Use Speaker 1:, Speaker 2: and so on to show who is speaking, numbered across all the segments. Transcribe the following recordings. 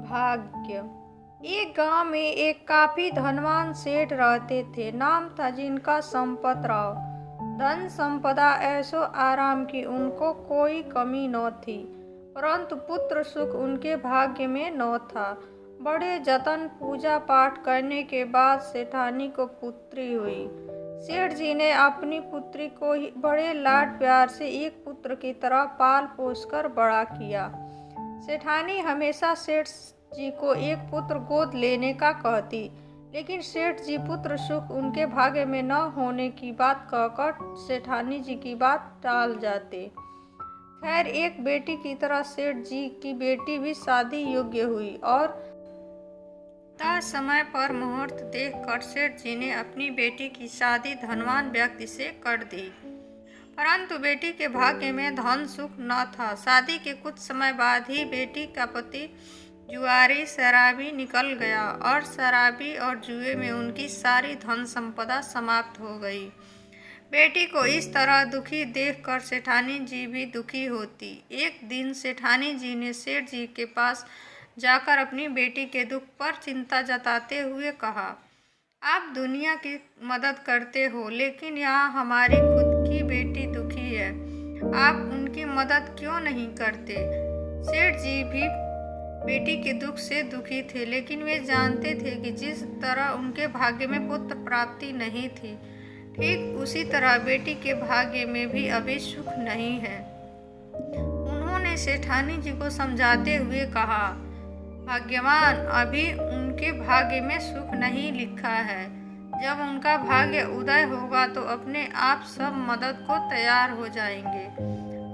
Speaker 1: भाग्य। एक गांव में एक काफी धनवान सेठ रहते थे। नाम था जिनका संपतराव। धन संपदा ऐशो आराम की उनको कोई कमी न थी, परंतु पुत्र सुख उनके भाग्य में न था। बड़े जतन पूजा पाठ करने के बाद सेठानी को पुत्री हुई। सेठ जी ने अपनी पुत्री को बड़े लाड प्यार से एक पुत्र की तरह पाल पोस कर बड़ा किया। सेठानी हमेशा सेठ जी को एक पुत्र गोद लेने का कहती, लेकिन सेठ जी पुत्र सुख उनके भाग्य में न होने की बात कहकर सेठानी जी की बात टाल जाते। खैर, एक बेटी की तरह सेठ जी की बेटी भी शादी योग्य हुई और समय पर मुहूर्त देखकर सेठ जी ने अपनी बेटी की शादी धनवान व्यक्ति से कर दी। परंतु बेटी के भाग्य में धन सुख न था। शादी के कुछ समय बाद ही बेटी का पति जुआरी शराबी निकल गया और शराबी और जुए में उनकी सारी धन संपदा समाप्त हो गई। बेटी को इस तरह दुखी देखकर सेठानी जी भी दुखी होती। एक दिन सेठानी जी ने सेठ जी के पास जाकर अपनी बेटी के दुख पर चिंता जताते हुए कहा, आप दुनिया की मदद करते हो, लेकिन यहाँ हमारी खुद की बेटी दुखी है। आप उनकी मदद क्यों नहीं करते? सेठ जी भी बेटी के दुख से दुखी थे, लेकिन वे जानते थे कि जिस तरह उनके भाग्य में पुत्र प्राप्ति नहीं थी, ठीक उसी तरह बेटी के भाग्य में भी अभी सुख नहीं है। उन्होंने सेठानी जी को समझाते हुए कहा, भाग्यवान, अभी उनके भाग्य में सुख नहीं लिखा है। जब उनका भाग्य उदय होगा तो अपने आप सब मदद को तैयार हो जाएंगे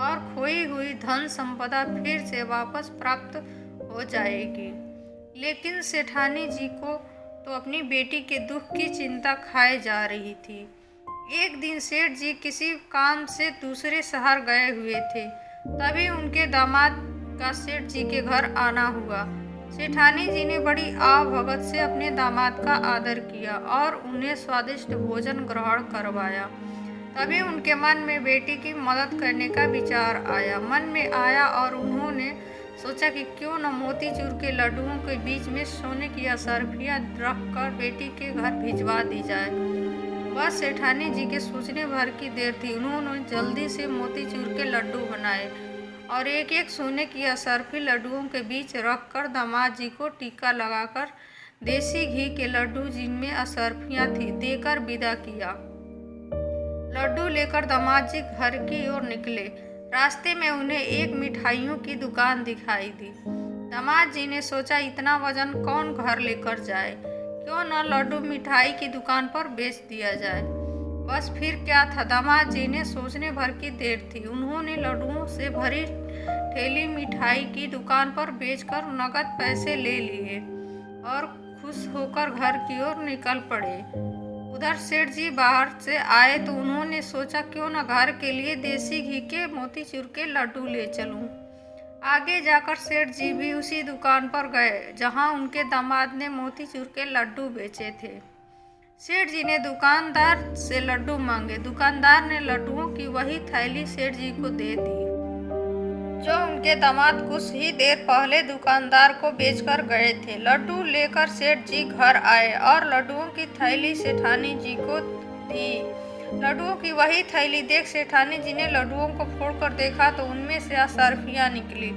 Speaker 1: और खोई हुई धन संपदा फिर से वापस प्राप्त हो जाएगी। लेकिन सेठानी जी को तो अपनी बेटी के दुख की चिंता खाए जा रही थी। एक दिन सेठ जी किसी काम से दूसरे शहर गए हुए थे, तभी उनके दामाद का सेठ जी के घर आना हुआ। सेठानी जी ने बड़ी आव भगत से अपने दामाद का आदर किया और उन्हें स्वादिष्ट भोजन ग्रहण करवाया। तभी उनके मन में बेटी की मदद करने का विचार आया और उन्होंने सोचा कि क्यों न मोतीचूर के लड्डुओं के बीच में सोने की असरफियाँ रखकर बेटी के घर भिजवा दी जाए। बस सेठानी जी के सोचने भर की देर थी। उन्होंने जल्दी से मोतीचूर के लड्डू बनाए और एक एक सोने की असरफी लड्डुओं के बीच रखकर दामाद जी को टीका लगाकर देसी घी के लड्डू जिनमें असरफियाँ थी देकर विदा किया। लड्डू लेकर दामाद जी घर की ओर निकले। रास्ते में उन्हें एक मिठाइयों की दुकान दिखाई दी। दामाद जी ने सोचा, इतना वजन कौन घर लेकर जाए, क्यों न लड्डू मिठाई की दुकान पर बेच दिया जाए। बस फिर क्या था, दामाद जी ने सोचने भर की देर थी। उन्होंने लड्डुओं से भरी ठेली मिठाई की दुकान पर बेचकर नगद पैसे ले लिए और खुश होकर घर की ओर निकल पड़े। उधर सेठ जी बाहर से आए तो उन्होंने सोचा, क्यों न घर के लिए देसी घी के मोतीचूर के लड्डू ले चलूं। आगे जाकर सेठ जी भी उसी दुकान पर गए जहां उनके दामाद ने मोतीचूर के लड्डू बेचे थे। सेठ जी ने दुकानदार से लड्डू मांगे। दुकानदार ने लड्डुओं की वही थैली सेठ जी को दे दी जो उनके दामाद कुछ ही देर पहले दुकानदार को बेचकर गए थे। लड्डू लेकर सेठ जी घर आए और लड्डुओं की थैली सेठानी जी को दी। लड्डुओं की वही थैली देख सेठानी जी ने लड्डुओं को फोड़कर देखा तो उनमें से असरफियाँ निकली।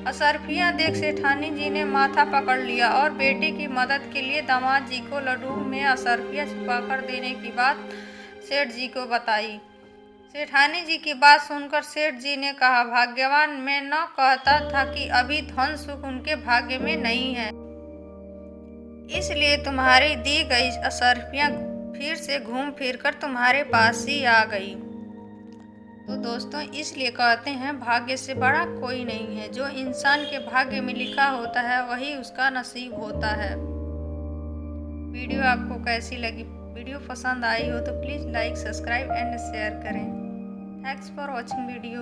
Speaker 1: असरफियाँ देख सेठानी जी ने माथा पकड़ लिया और बेटी की मदद के लिए दामाद जी को लड्डुओं में असरफियाँ छिपाकर देने की बात सेठ जी को बताई। सेठानी जी की बात सुनकर सेठ जी ने कहा, भाग्यवान, मैं न कहता था कि अभी धन सुख उनके भाग्य में नहीं है, इसलिए तुम्हारी दी गई असरफियाँ फिर से घूम फिर कर तुम्हारे पास ही आ गई। तो दोस्तों, इसलिए कहते हैं भाग्य से बड़ा कोई नहीं है। जो इंसान के भाग्य में लिखा होता है वही उसका नसीब होता है। वीडियो आपको कैसी लगी? वीडियो पसंद आई हो तो please like, subscribe and share करें। Thanks for watching video.